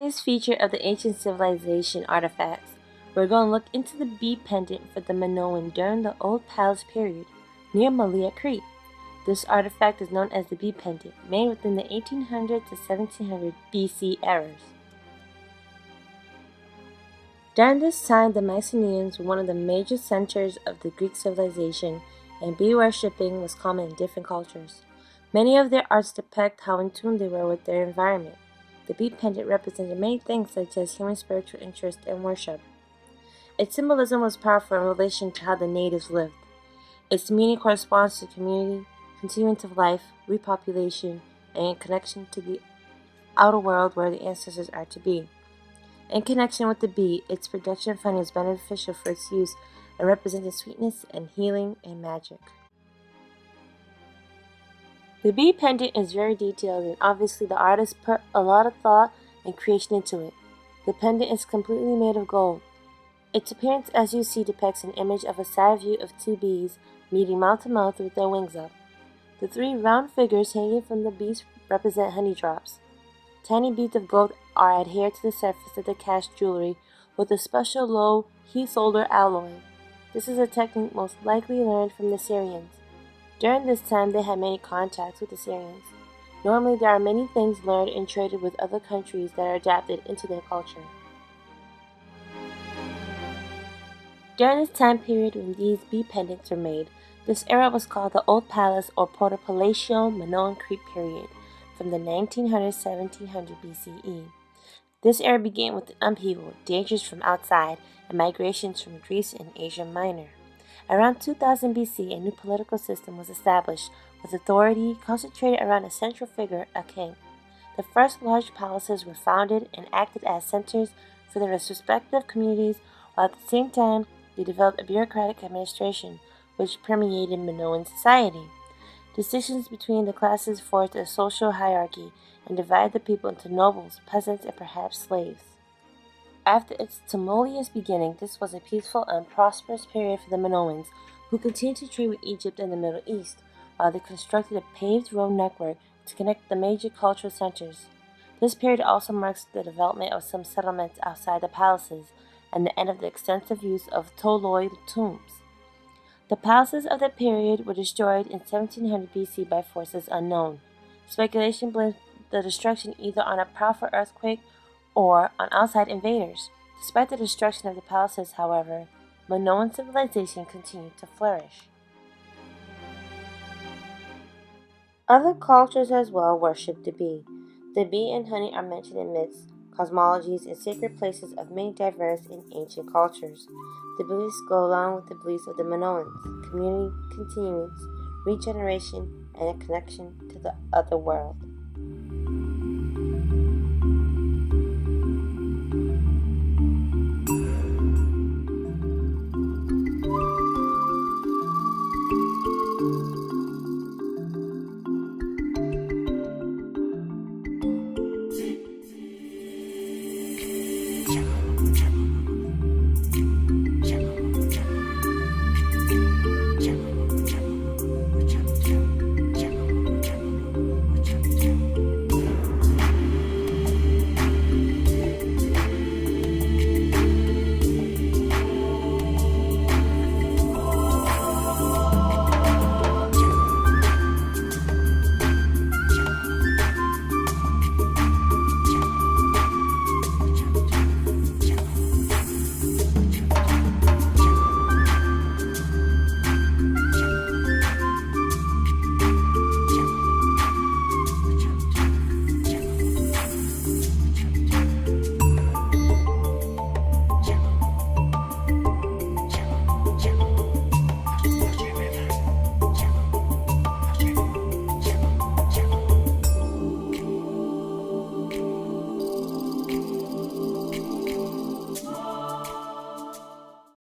biggest feature of the ancient civilization artifacts, we're going to look into the Bee Pendant for the Minoan during the Old Palace period, near Malia, Crete. This artifact is known as the Bee Pendant, made within the 1800 to 1700 BC eras. During this time, the Mycenaeans were one of the major centers of the Greek civilization, and bee worshipping was common in different cultures. Many of their arts depict how in tune they were with their environment. The bee pendant represented many things such as human spiritual interest and worship. Its symbolism was powerful in relation to how the natives lived. Its meaning corresponds to community, continuance of life, repopulation, and connection to the outer world where the ancestors are to be. In connection with the bee, its production finding was beneficial for its use and represented sweetness and healing and magic. The bee pendant is very detailed, and obviously the artist put a lot of thought and creation into it. The pendant is completely made of gold. Its appearance, as you see, depicts an image of a side view of two bees meeting mouth to mouth with their wings up. The three round figures hanging from the bees represent honey drops. Tiny beads of gold are adhered to the surface of the cast jewelry with a special low heat-solder alloy. This is a technique most likely learned from the Syrians. During this time, they had many contacts with the Syrians. Normally, there are many things learned and traded with other countries that are adapted into their culture. During this time period when these bee pendants were made, this era was called the Old Palace or Propalatial Period, from the 1900 to 1700 BCE. This era began with upheaval, dangers from outside, and migrations from Greece and Asia Minor. Around 2000 BC, a new political system was established, with authority concentrated around a central figure, a king. The first large palaces were founded and acted as centers for their respective communities, while at the same time they developed a bureaucratic administration which permeated Minoan society. Decisions between the classes forged a social hierarchy and divided the people into nobles, peasants, and perhaps slaves. After its tumultuous beginning, this was a peaceful and prosperous period for the Minoans, who continued to trade with Egypt and the Middle East, while they constructed a paved road network to connect the major cultural centers. This period also marks the development of some settlements outside the palaces and the end of the extensive use of toloid tombs. The palaces of the period were destroyed in 1700 BC by forces unknown. Speculation blames the destruction either on a powerful earthquake or on outside invaders. Despite the destruction of the palaces, however, Minoan civilization continued to flourish. Other cultures as well worshipped the bee. The bee and honey are mentioned in myths, cosmologies, and sacred places of many diverse and ancient cultures. The beliefs go along with the beliefs of the Minoans: community continuance, regeneration, and a connection to the other world.